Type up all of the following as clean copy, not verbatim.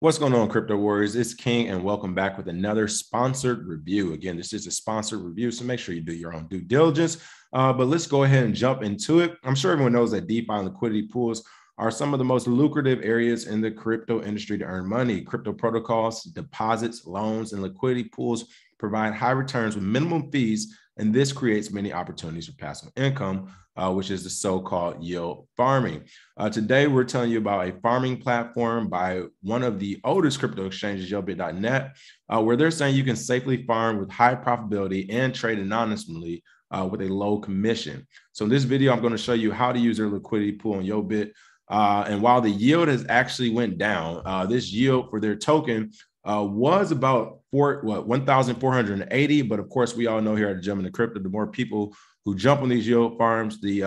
What's going on, Crypto Warriors? It's King, and welcome back with another sponsored review. Again, this is a sponsored review, so make sure you do your own due diligence. But let's go ahead and jump into it. I'm sure everyone knows that DeFi and liquidity pools are some of the most lucrative areas in the crypto industry to earn money. Crypto protocols, deposits, loans, and liquidity pools provide high returns with minimum fees, and this creates many opportunities for passive income, which is the so-called yield farming. Today, we're telling you about a farming platform by one of the oldest crypto exchanges, YOBIT.net, where they're saying you can safely farm with high profitability and trade anonymously with a low commission. So in this video, I'm going to show you how to use their liquidity pool on YOBIT. And while the yield has actually went down, this yield for their token was about 1,480. But of course, we all know here at Jump Into Crypto, the more people who jump on these yield farms, the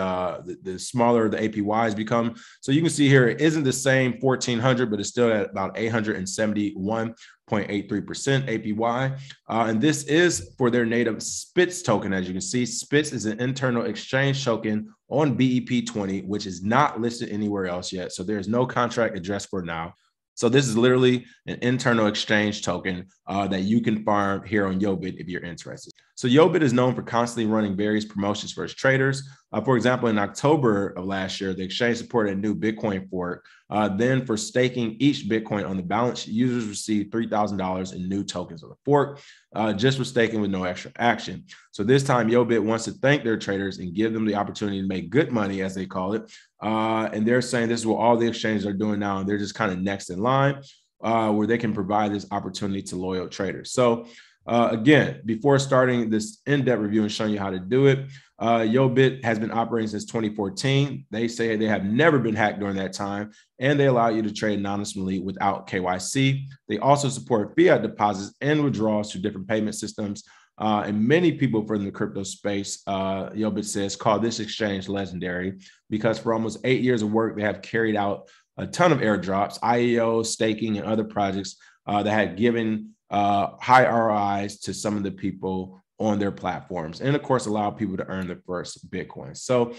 smaller the APYs become. So you can see here, it isn't the same 1,400, but it's still at about 871.83% APY. And this is for their native SPITS token. As you can see, SPITS is an internal exchange token on BEP20, which is not listed anywhere else yet. So there's no contract addressed for now. So this is literally an internal exchange token that you can farm here on YOBIT if you're interested. So YOBIT is known for constantly running various promotions for its traders. For example, in October of last year, the exchange supported a new Bitcoin fork. Then for staking each Bitcoin on the balance sheet, users received $3,000 in new tokens on the fork, just for staking with no extra action. So this time, YOBIT wants to thank their traders and give them the opportunity to make good money, as they call it. And they're saying this is what all the exchanges are doing now, and they're just kind of next in line, where they can provide this opportunity to loyal traders. So again, before starting this in-depth review and showing you how to do it, YOBIT has been operating since 2014. They say they have never been hacked during that time, and they allow you to trade anonymously without KYC. They also support fiat deposits and withdrawals to different payment systems. And many people from the crypto space, YOBIT says, call this exchange legendary because for almost 8 years of work, they have carried out a ton of airdrops, IEO, staking, and other projects that had given high ROIs to some of the people on their platforms, and of course, allow people to earn their first Bitcoin. So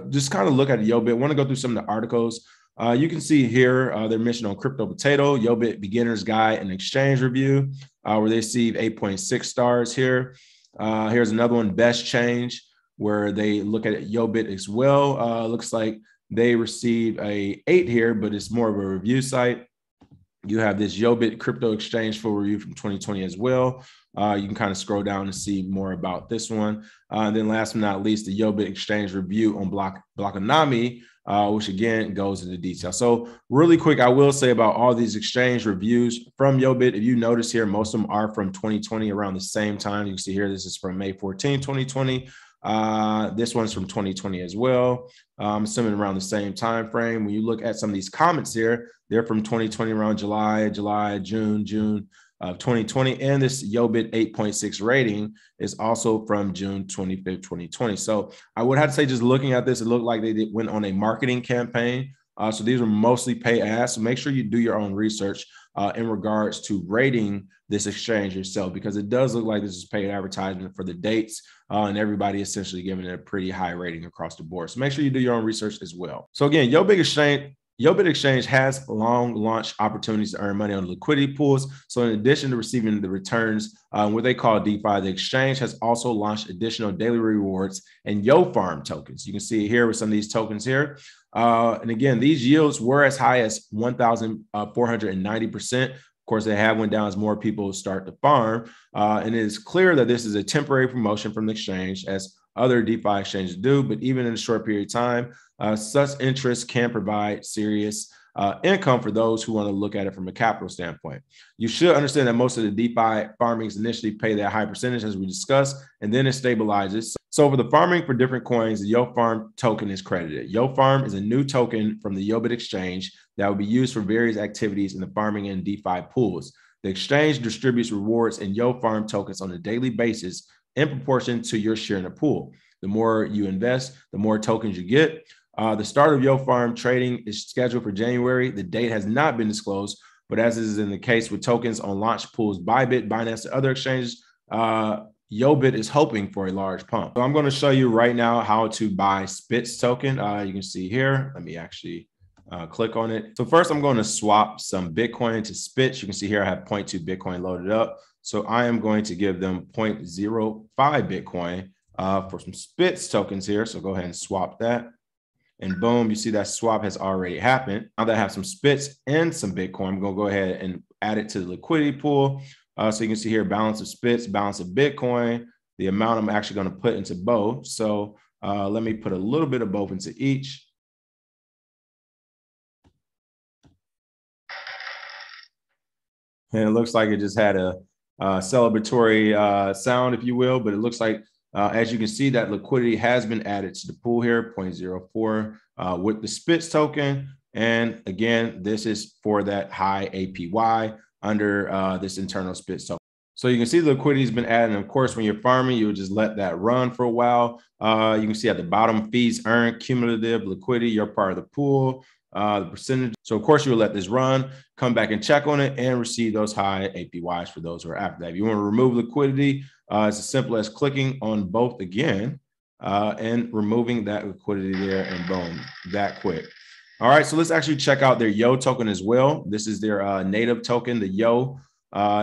just kind of look at YOBIT. I want to go through some of the articles. You can see here their mission on Crypto Potato, YOBIT Beginner's Guide and Exchange Review, where they receive 8.6 stars here. Here's another one, Best Change, where they look at YOBIT as well. Looks like they receive a 8 here, but it's more of a review site. You have this YOBIT Crypto Exchange full review from 2020 as well. You can kind of scroll down and see more about this one. And then last but not least, the YOBIT Exchange review on Blockonomy, which again goes into detail. So really quick, I will say about all these exchange reviews from YOBIT, if you notice here, most of them are from 2020 around the same time. You can see here, this is from May 14, 2020. This one's from 2020 as well. I'm assuming around the same time frame. When you look at some of these comments here, they're from 2020 around July, June of 2020. And this YOBIT 8.6 rating is also from June 25th, 2020. So I would have to say, just looking at this, it looked like they went on a marketing campaign. So these were mostly pay ads. So make sure you do your own research in regards to rating this exchange yourself, because it does look like this is paid advertisement for the dates, and everybody essentially giving it a pretty high rating across the board. So make sure you do your own research as well. So again, YOBIT Exchange has long launch opportunities to earn money on liquidity pools. So in addition to receiving the returns, what they call DeFi, the exchange has also launched additional daily rewards and YOFARM tokens. You can see here with some of these tokens here. And again, these yields were as high as 1,490%. Of course, they have went down as more people start to farm. And it is clear that this is a temporary promotion from the exchange, as other DeFi exchanges do. But even in a short period of time, such interest can provide serious income for those who want to look at it from a capital standpoint. You should understand that most of the DeFi farmings initially pay that high percentage, as we discussed, and then it stabilizes. So for the farming for different coins, the YOFARM token is credited. YOFARM is a new token from the YOBIT exchange that will be used for various activities in the farming and DeFi pools. The exchange distributes rewards and YOFARM tokens on a daily basis in proportion to your share in the pool. The more you invest, the more tokens you get. The start of YOFARM trading is scheduled for January. The date has not been disclosed, but as is in the case with tokens on launch pools, Bybit, Binance, and other exchanges, YOBIT is hoping for a large pump. So I'm going to show you right now how to buy SPITS token. You can see here. Let me actually click on it. So first I'm going to swap some Bitcoin to SPITs. You can see here I have 0.2 Bitcoin loaded up. So I am going to give them 0.05 Bitcoin for some SPITs tokens here. So go ahead and swap that. And boom, you see that swap has already happened. Now that I have some SPITs and some Bitcoin, I'm going to go ahead and add it to the liquidity pool. So you can see here, balance of SPITs, balance of Bitcoin, the amount I'm actually going to put into both. So let me put a little bit of both into each. And it looks like it just had a celebratory sound, if you will, but it looks like, as you can see, that liquidity has been added to the pool here, 0.04 with the SPITs token. And again, this is for that high APY under this internal SPITs token. So you can see the liquidity has been added. And of course, when you're farming, you'll just let that run for a while. You can see at the bottom, fees earned, cumulative liquidity, you're part of the pool, the percentage. So of course, you'll let this run, come back and check on it and receive those high APYs for those who are after that. If you want to remove liquidity, it's as simple as clicking on both again and removing that liquidity there, and boom, that quick. All right, so let's actually check out their YO token as well. This is their native token, the YO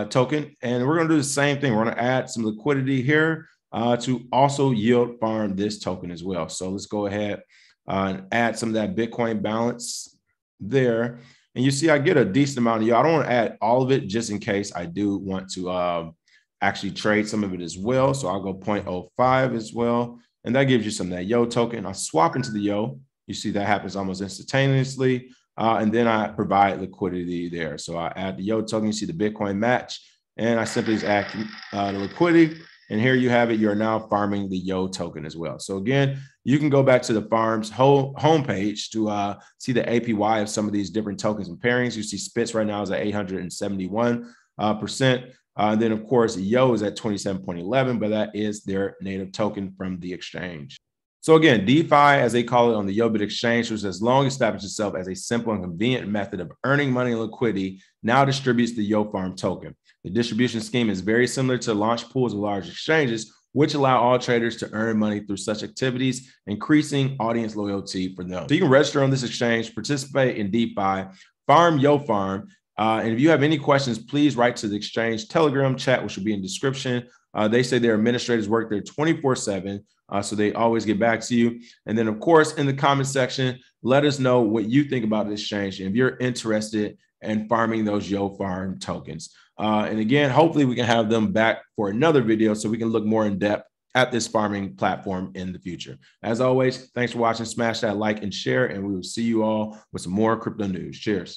token. And we're going to do the same thing. We're going to add some liquidity here to also yield farm this token as well. So let's go ahead and add some of that Bitcoin balance there. And you see, I get a decent amount of YO. I don't want to add all of it just in case I do want to actually trade some of it as well. So I'll go 0.05 as well. And that gives you some of that YO token. I'll swap into the YO. You see that happens almost instantaneously. And then I provide liquidity there. So I add the YO token, you see the Bitcoin match, and I simply just add the liquidity. And here you have it. You're now farming the YO token as well. So again, you can go back to the farm's homepage to see the APY of some of these different tokens and pairings. You see SPITs right now is at 871%. And then, of course, YO is at 27.11, but that is their native token from the exchange. So again, DeFi, as they call it on the YOBIT exchange, which has long established itself as a simple and convenient method of earning money and liquidity, now distributes the YOFARM token. The distribution scheme is very similar to launch pools of large exchanges, which allow all traders to earn money through such activities, increasing audience loyalty for them. So you can register on this exchange, participate in DeFi, farm YOFARM. And if you have any questions, please write to the exchange Telegram chat, which will be in the description. They say their administrators work there 24/7. So they always get back to you. And then, of course, in the comment section, let us know what you think about this exchange and if you're interested in farming those YOFARM tokens. And again, hopefully we can have them back for another video so we can look more in depth at this farming platform in the future. As always, thanks for watching. Smash that like and share, and we will see you all with some more crypto news. Cheers.